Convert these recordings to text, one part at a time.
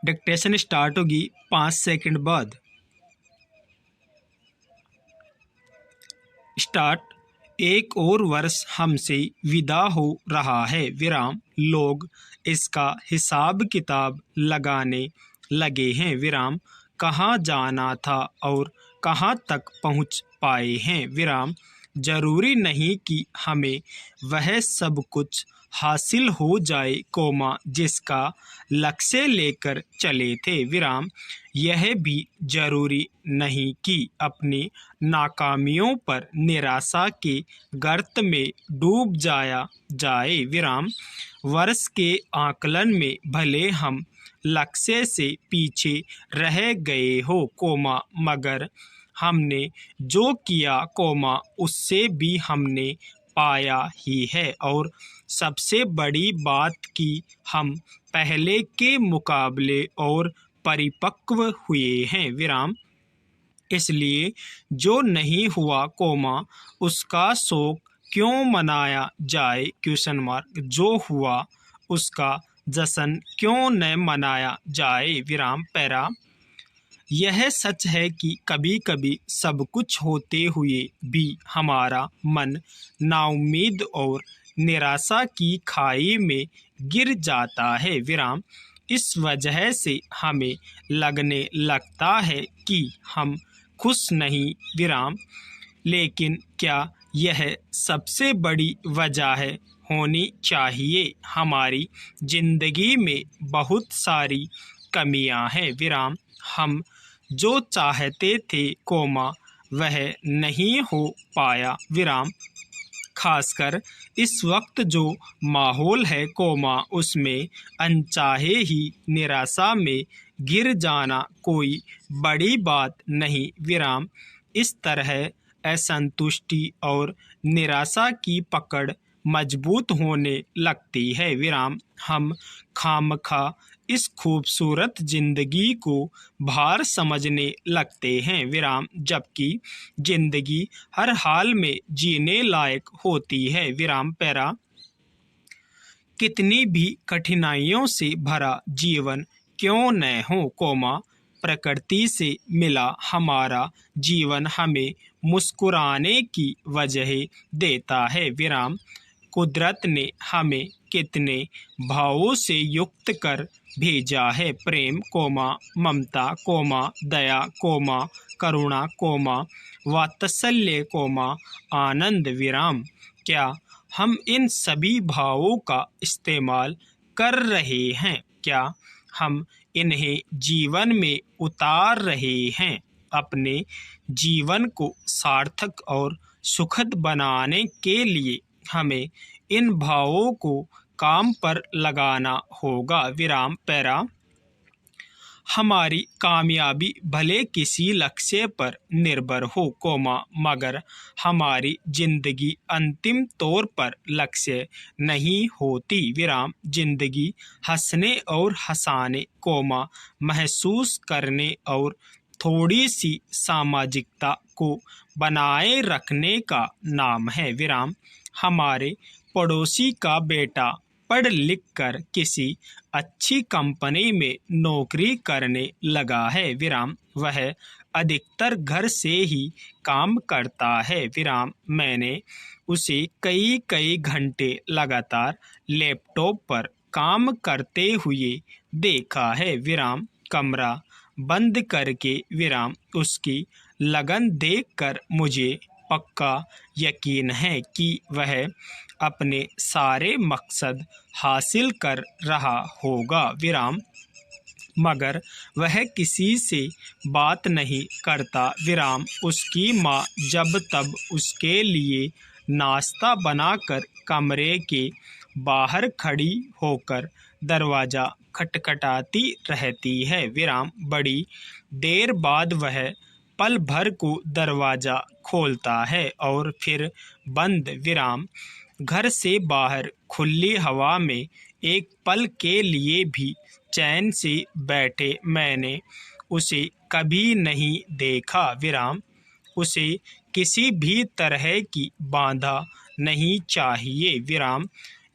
Dictation start होगी 5 second बाद। Start. एक और वर्ष हमसे विदा हो रहा है विराम, लोग इसका हिसाब किताब लगाने लगे हैं विराम, कहाँ जाना था और कहाँ तक पहुँच पाए हैं विराम, जरूरी नहीं कि हमें वह सब कुछ हासिल हो जाए कोमा जिसका लक्ष्य लेकर चले थे विराम, यह भी जरूरी नहीं कि अपनी नाकामियों पर निराशा के गर्त में डूब जाया जाए विराम, वर्ष के आकलन में भले हम लक्ष्य से पीछे रह गए हो कोमा, मगर हमने जो किया कोमा उससे भी हमने पाया ही है, और सबसे बड़ी बात कि हम पहले के मुकाबले और परिपक्व हुए हैं विराम, इसलिए जो नहीं हुआ कोमा उसका शोक क्यों मनाया जाए क्वेश्चन मार्क, जो हुआ उसका जश्न क्यों न मनाया जाए विराम पैरा। यह सच है कि कभी कभी सब कुछ होते हुए भी हमारा मन नाउम्मीद और निराशा की खाई में गिर जाता है विराम, इस वजह से हमें लगने लगता है कि हम खुश नहीं विराम, लेकिन क्या यह सबसे बड़ी वजह होनी चाहिए? हमारी जिंदगी में बहुत सारी कमियां हैं विराम, हम जो चाहते थे कोमा वह नहीं हो पाया विराम, खासकर इस वक्त जो माहौल है कोमा उसमें अनचाहे ही निराशा में गिर जाना कोई बड़ी बात नहीं विराम, इस तरह असंतुष्टि और निराशा की पकड़ मजबूत होने लगती है विराम, हम खामखा इस खूबसूरत जिंदगी को भार समझने लगते हैं विराम, जबकि जिंदगी हर हाल में जीने लायक होती है विराम पैरा। कितनी भी कठिनाइयों से भरा जीवन क्यों न हो कोमा, प्रकृति से मिला हमारा जीवन हमें मुस्कुराने की वजह देता है विराम, कुदरत ने हमें कितने भावों से युक्त कर भेजा है, प्रेम कोमा ममता कोमा दया कोमा करुणा कोमा वात्सल्य कोमा आनंद विराम, क्या हम इन सभी भावों का इस्तेमाल कर रहे हैं? क्या हम इन्हें जीवन में उतार रहे हैं? अपने जीवन को सार्थक और सुखद बनाने के लिए हमें इन भावों को काम पर लगाना होगा विराम पैरा। हमारी कामयाबी भले किसी लक्ष्य पर निर्भर हो कोमा, मगर हमारी जिंदगी अंतिम तौर पर लक्ष्य नहीं होती विराम, जिंदगी हंसने और हंसाने कोमा महसूस करने और थोड़ी सी सामाजिकता को बनाए रखने का नाम है विराम, हमारे पड़ोसी का बेटा पढ़ लिख कर किसी अच्छी कंपनी में नौकरी करने लगा है विराम, वह अधिकतर घर से ही काम करता है विराम, मैंने उसे कई कई घंटे लगातार लैपटॉप पर काम करते हुए देखा है विराम, कमरा बंद करके विराम उसकी लगन देखकर मुझे पक्का यकीन है कि वह अपने सारे मकसद हासिल कर रहा होगा विराम, मगर वह किसी से बात नहीं करता विराम, उसकी माँ जब तब उसके लिए नाश्ता बनाकर कमरे के बाहर खड़ी होकर दरवाज़ा खटखटाती रहती है विराम, बड़ी देर बाद वह पल भर को दरवाज़ा खोलता है और फिर बंद विराम, घर से बाहर खुली हवा में एक पल के लिए भी चैन से बैठे मैंने उसे कभी नहीं देखा विराम, उसे किसी भी तरह की बाधा नहीं चाहिए विराम,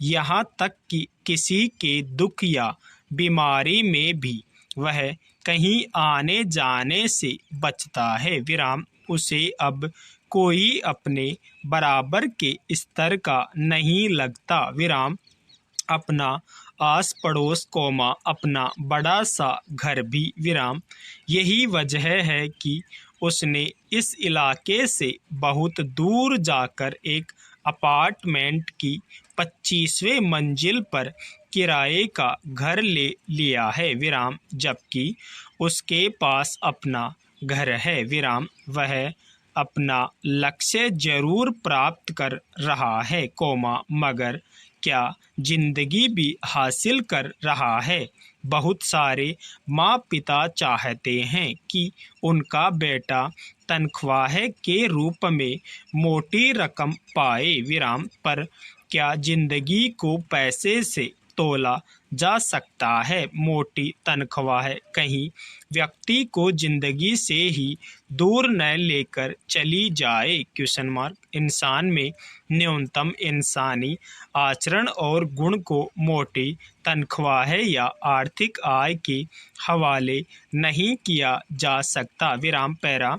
यहाँ तक कि किसी के दुख या बीमारी में भी वह कहीं आने जाने से बचता है विराम। उसे अब कोई अपने बराबर के स्तर का नहीं लगता विराम। अपना आस पड़ोस कोमा अपना बड़ा सा घर भी विराम। यही वजह है कि उसने इस इलाके से बहुत दूर जाकर एक अपार्टमेंट की 25वें मंजिल पर किराए का घर ले लिया है विराम। जबकि उसके पास अपना घर है विराम। वह अपना लक्ष्य जरूर प्राप्त कर रहा है कोमा, मगर क्या जिंदगी भी हासिल कर रहा है। बहुत सारे माँ पिता चाहते हैं कि उनका बेटा तनख्वाह के रूप में मोटी रकम पाए विराम। पर क्या जिंदगी को पैसे से तोला जा सकता है। मोटी तनख्वाह कहीं व्यक्ति को जिंदगी से ही दूर न लेकर चली जाए। इंसान में न्यूनतम इंसानी आचरण और गुण को मोटी तनख्वाह या आर्थिक आय के हवाले नहीं किया जा सकता विराम। पैरा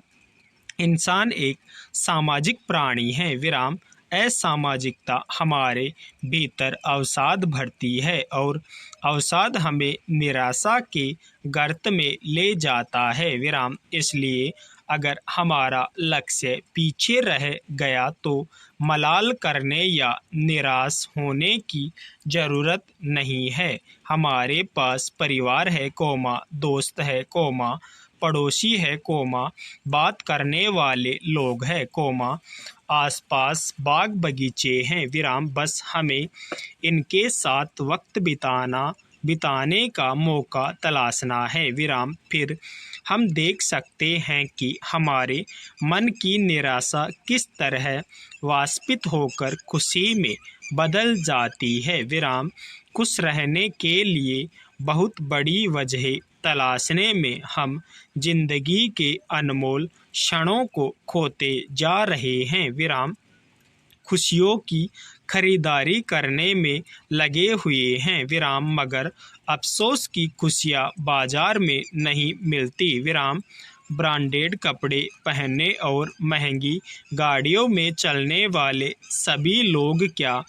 इंसान एक सामाजिक प्राणी है विराम। असामाजिकता हमारे भीतर अवसाद भरती है और अवसाद हमें निराशा के गर्त में ले जाता है विराम। इसलिए अगर हमारा लक्ष्य पीछे रह गया तो मलाल करने या निराश होने की जरूरत नहीं है। हमारे पास परिवार है कोमा, दोस्त है कोमा, पड़ोसी है कोमा, बात करने वाले लोग हैं कोमा, आसपास बाग बगीचे हैं विराम। बस हमें इनके साथ वक्त बिताने का मौका तलाशना है विराम। फिर हम देख सकते हैं कि हमारे मन की निराशा किस तरह वाष्पित होकर खुशी में बदल जाती है विराम। खुश रहने के लिए बहुत बड़ी वजह तलाशने में हम जिंदगी के अनमोल क्षणों को खोते जा रहे हैं विराम। खुशियों की खरीदारी करने में लगे हुए हैं विराम, मगर अफसोस की खुशियां बाजार में नहीं मिलती विराम। ब्रांडेड कपड़े पहनने और महंगी गाड़ियों में चलने वाले सभी लोग क्या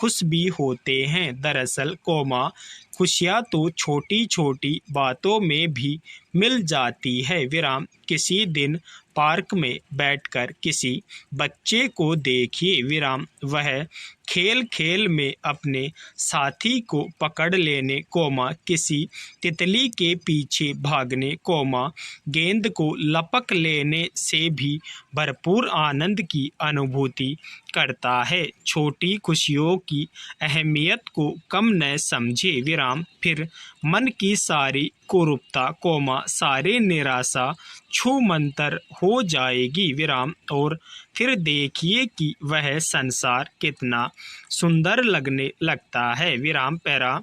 खुश भी होते हैं। दरअसल कोमा खुशियाँ तो छोटी छोटी बातों में भी मिल जाती है विराम। किसी दिन पार्क में बैठकर किसी बच्चे को देखिए विराम। वह खेल खेल में अपने साथी को पकड़ लेने कोमा, किसी तितली के पीछे भागने कोमा, गेंद को लपक लेने से भी भरपूर आनंद की अनुभूति करता है। छोटी खुशियों की अहमियत को कम न समझे विराम। फिर मन की सारी कुरूपता कोमा, सारी निराशा छूमंतर हो जाएगी विराम। और फिर देखिए कि वह संसार कितना सुंदर लगने लगता है विराम। पैरा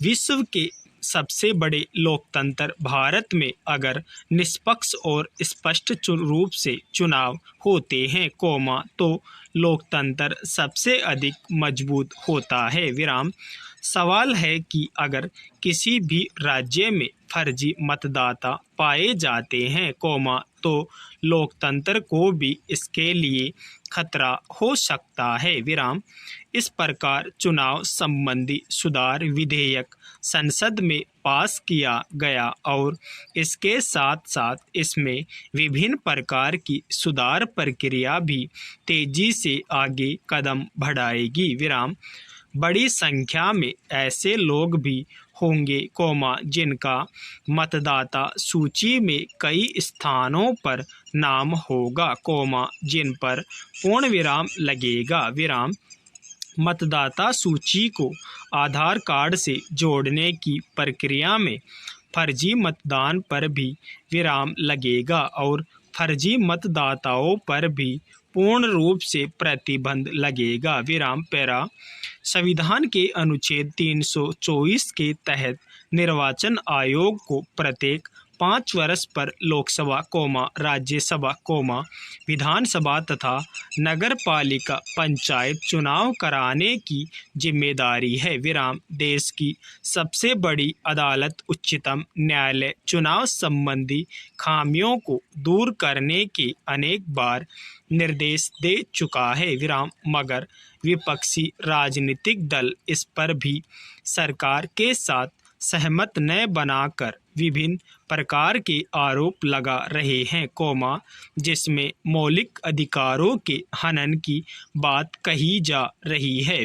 विश्व के सबसे बड़े लोकतंत्र भारत में अगर निष्पक्ष और स्पष्ट रूप से चुनाव होते हैं कोमा, तो लोकतंत्र सबसे अधिक मजबूत होता है विराम। सवाल है कि अगर किसी भी राज्य में फर्जी मतदाता पाए जाते हैं कोमा, तो लोकतंत्र को भी इसके लिए खतरा हो सकता है विराम। इस प्रकार चुनाव संबंधी सुधार विधेयक संसद में पास किया गया और इसके साथ साथ इसमें विभिन्न प्रकार की सुधार प्रक्रिया भी तेजी से आगे कदम बढ़ाएगी विराम। बड़ी संख्या में ऐसे लोग भी होंगे कोमा, जिनका मतदाता सूची में कई स्थानों पर नाम होगा कोमा, जिन पर पूर्ण विराम लगेगा विराम। मतदाता सूची को आधार कार्ड से जोड़ने की प्रक्रिया में फर्जी मतदान पर भी विराम लगेगा और फर्जी मतदाताओं पर भी पूर्ण रूप से प्रतिबंध लगेगा विराम। पैरा संविधान के अनुच्छेद 324 के तहत निर्वाचन आयोग को प्रत्येक 5 वर्ष पर लोकसभा राज्यसभा विधानसभा तथा नगर पालिका पंचायत चुनाव कराने की जिम्मेदारी है। देश की सबसे बड़ी अदालत उच्चतम न्यायालय चुनाव संबंधी खामियों को दूर करने के अनेक बार निर्देश दे चुका है। मगर विपक्षी राजनीतिक दल इस पर भी सरकार के साथ सहमत न बनाकर विभिन्न प्रकार के आरोप लगा रहे हैं, जिसमें मौलिक अधिकारों के हनन की बात कही जा रही है।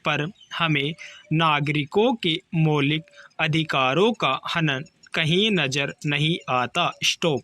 पर हमें नागरिकों के मौलिक अधिकारों का हनन कहीं नजर नहीं आता। स्टॉप।